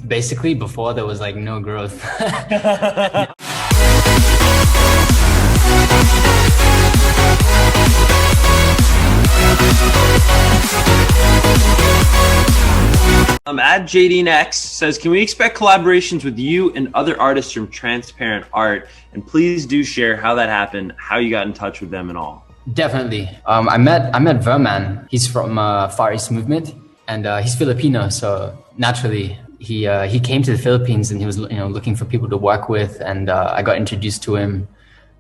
Basically, before there was like no growth. At Jadine X says, can we expect collaborations with you and other artists from Transparent Art? And please do share how that happened, how you got in touch with them and all. Definitely. I met Verman. He's from Far East Movement, and he's Filipino. So naturally, he came to the Philippines, and he was looking for people to work with. And I got introduced to him.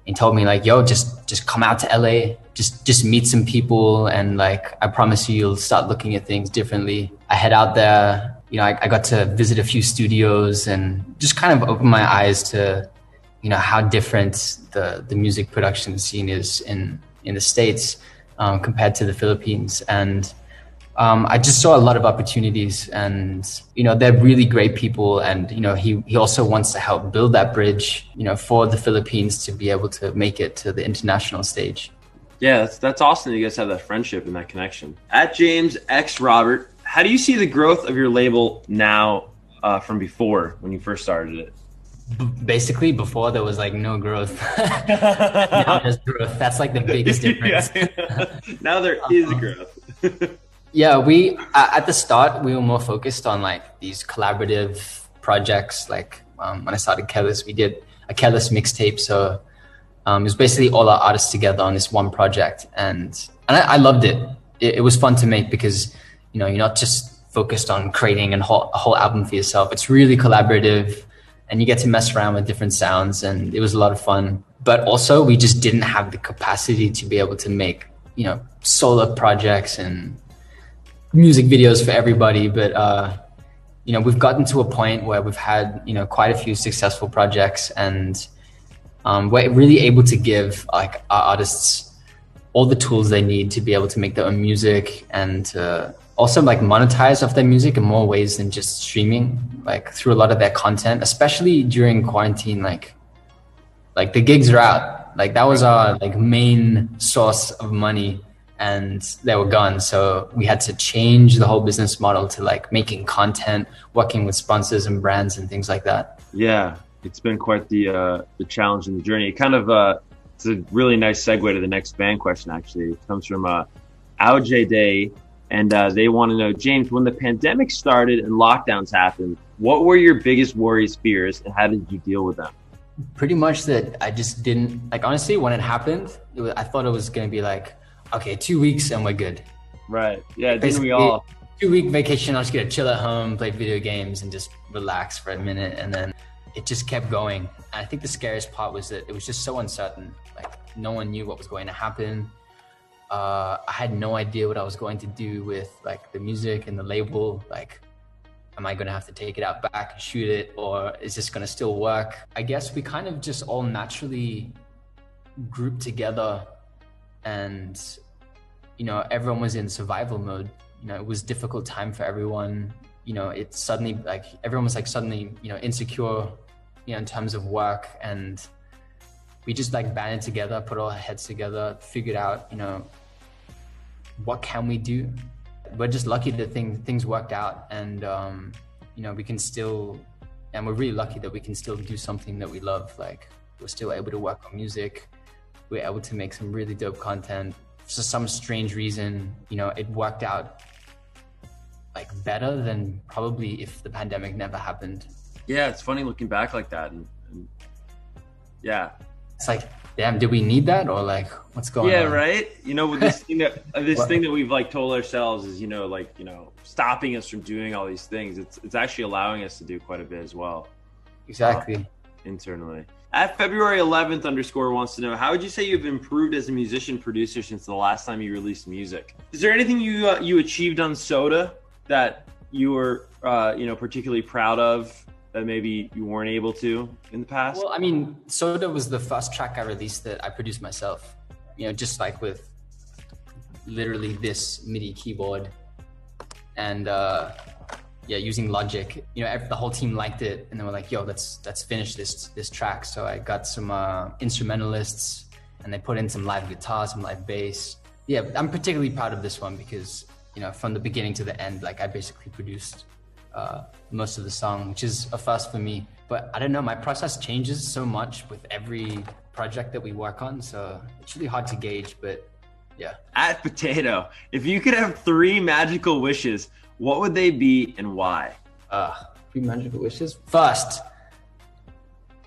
He told me like, "Yo, just come out to LA, just meet some people, and like I promise you, you'll start looking at things differently." I head out there. I got to visit a few studios and just kind of open my eyes to, how different the music production scene is in the States compared to the Philippines. And I just saw a lot of opportunities, and, they're really great people. And, he also wants to help build that bridge, for the Philippines to be able to make it to the international stage. Yeah, that's awesome that you guys have that friendship and that connection. At James X Robert, how do you see the growth of your label now from before when you first started it? Basically, before there was like no growth. Now there's growth. That's like the biggest difference. Yeah. Now there is growth. Yeah, we at the start we were more focused on like these collaborative projects. Like when I started Careless, we did a Careless mixtape. So it was basically all our artists together on this one project, and I loved it. It was fun to make because you're not just focused on creating a whole album for yourself. It's really collaborative, and you get to mess around with different sounds, and it was a lot of fun. But also, we just didn't have the capacity to be able to make solo projects and music videos for everybody. But we've gotten to a point where we've had quite a few successful projects, and we're really able to give like our artists all the tools they need to be able to make their own music, and also like monetize off their music in more ways than just streaming, like through a lot of their content, especially during quarantine. Like the gigs are out. Like that was our like main source of money, and they were gone. So we had to change the whole business model to like making content, working with sponsors and brands and things like that. Yeah, it's been quite the challenge and the journey. It kind of it's a really nice segue to the next band question. Actually, it comes from Auj Day, and they want to know, James, when the pandemic started and lockdowns happened, what were your biggest worries, fears, and how did you deal with them? Pretty much that I just didn't like. Honestly, when it happened, I thought it was gonna be like, okay, 2 weeks and we're good. Right. Yeah. Didn't we all? 2 week vacation. I'm just gonna chill at home, play video games, and just relax for a minute. And then it just kept going. And I think the scariest part was that it was just so uncertain. Like no one knew what was going to happen. I had no idea what I was going to do with like the music and the label. Like, am I going to have to take it out back and shoot it, or is this going to still work? I guess we kind of just all naturally grouped together, and everyone was in survival mode. It was a difficult time for everyone. It suddenly like everyone was like suddenly insecure in terms of work, and we just like banded together, put all our heads together, figured out what can we do. We're just lucky that things worked out, and we can still, and we're really lucky that we can still do something that we love. Like we're still able to work on music. We're able to make some really dope content. For some strange reason, it worked out like better than probably if the pandemic never happened. Yeah, it's funny looking back like that, and yeah, it's like, damn, did we need that, or like what's going on? Yeah, right. With this thing that we've like told ourselves is stopping us from doing all these things. It's actually allowing us to do quite a bit as well. Exactly. Internally. At February 11th _ wants to know, how would you say you've improved as a musician producer since the last time you released music? Is there anything you achieved on Soda that you were particularly proud of that maybe you weren't able to in the past? Well, I mean, Soda was the first track I released that I produced myself. Just like with literally this MIDI keyboard and using Logic. The whole team liked it, and they were like, "Yo, let's finish this track." So I got some instrumentalists, and they put in some live guitar, some live bass. Yeah, I'm particularly proud of this one because from the beginning to the end, like I basically produced most of the song, which is a first for me. But I don't know, my process changes so much with every project that we work on, so it's really hard to gauge, but yeah. At Potato, if you could have 3 magical wishes, what would they be and why? 3 magical wishes. First,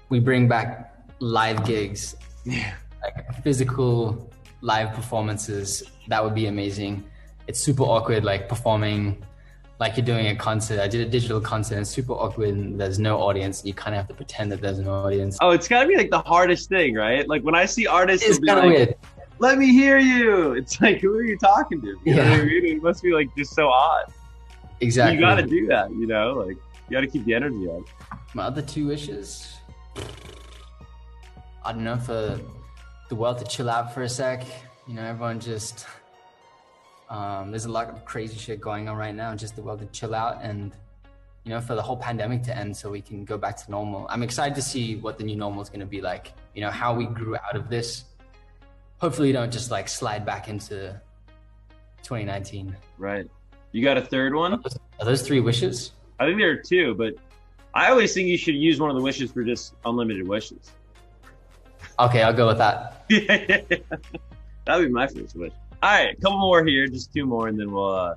we bring back live gigs, like physical live performances. That would be amazing. It's super awkward, like performing like you're doing a concert. I did a digital concert and it's super awkward and there's no audience. You kind of have to pretend that there's no audience. Oh, it's gotta be like the hardest thing, right? Like when I see artists, it's kind of weird. Let me hear you. It's like, who are you talking to? You know what I mean? It must be like just so odd. Exactly. You gotta do that, you know? Like you gotta keep the energy up. My other 2 wishes, I don't know, for the world to chill out for a sec. You know, everyone just, there's a lot of crazy shit going on right now, just the world to chill out and, you know, for the whole pandemic to end so we can go back to normal. I'm excited to see what the new normal is going to be like, you know, how we grew out of this. Hopefully you don't just like slide back into 2019. Right. You got a third one? Are those 3 wishes? I think there are 2, but I always think you should use one of the wishes for just unlimited wishes. Okay, I'll go with that. That'd be my first wish. All right, a couple more here, just 2 more, and then we'll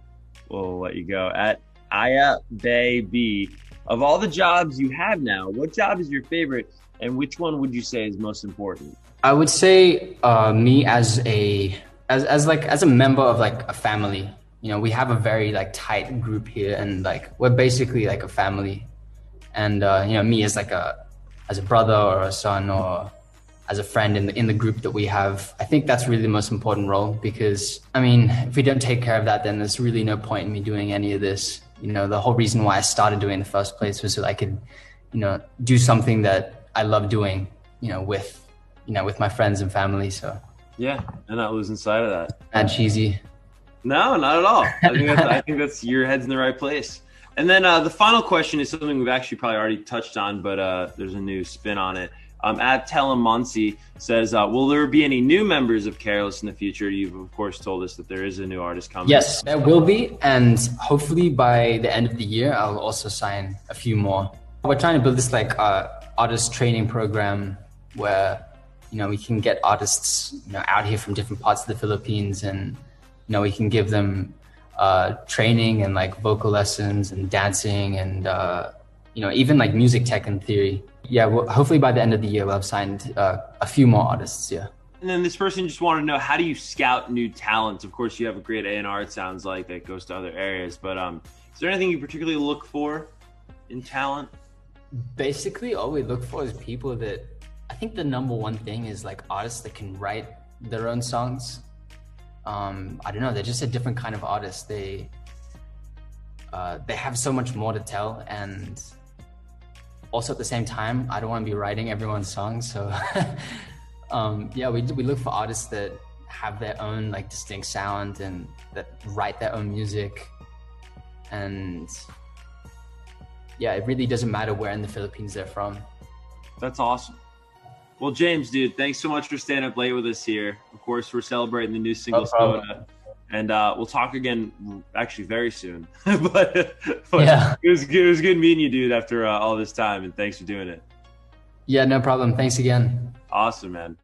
let you go. At Aya Bay B, of all the jobs you have now, what job is your favorite, and which one would you say is most important? I would say me as a member of like a family. You know, we have a very like tight group here, and like we're basically like a family. And you know, me as a brother or a son or as a friend in the group that we have, I think that's really the most important role, because I mean, if we don't take care of that, then there's really no point in me doing any of this. You know, the whole reason why I started doing it in the first place was so that I could, you know, do something that I love doing, you know, with my friends and family. So yeah, and not losing sight of that. Not cheesy. No, not at all. I think that's your head's in the right place. And then the final question is something we've actually probably already touched on, but there's a new spin on it. At Telemonsi says, will there be any new members of Careless in the future? You've, of course, told us that there is a new artist coming. Yes, there will be. And hopefully by the end of the year, I'll also sign a few more. We're trying to build this like artist training program where, you know, we can get artists, you know, out here from different parts of the Philippines, and, you know, we can give them training and like vocal lessons and dancing and, you know, even like music tech and theory. Yeah, well, hopefully by the end of the year, we'll have signed a few more artists, yeah. And then this person just wanted to know, how do you scout new talent? Of course, you have a great A&R, it sounds like, that goes to other areas. But is there anything you particularly look for in talent? Basically, all we look for is people that, I think the number one thing is like artists that can write their own songs. I don't know, they're just a different kind of artist. They have so much more to tell, and also at the same time, I don't want to be writing everyone's songs. So yeah, we look for artists that have their own like distinct sound and that write their own music. And yeah, it really doesn't matter where in the Philippines they're from. That's awesome. Well, James, dude, thanks so much for staying up late with us here. Of course, we're celebrating the new single, Soda. And we'll talk again actually very soon. but yeah, it was good meeting you, dude, after all this time. And thanks for doing it. Yeah, no problem. Thanks again. Awesome, man.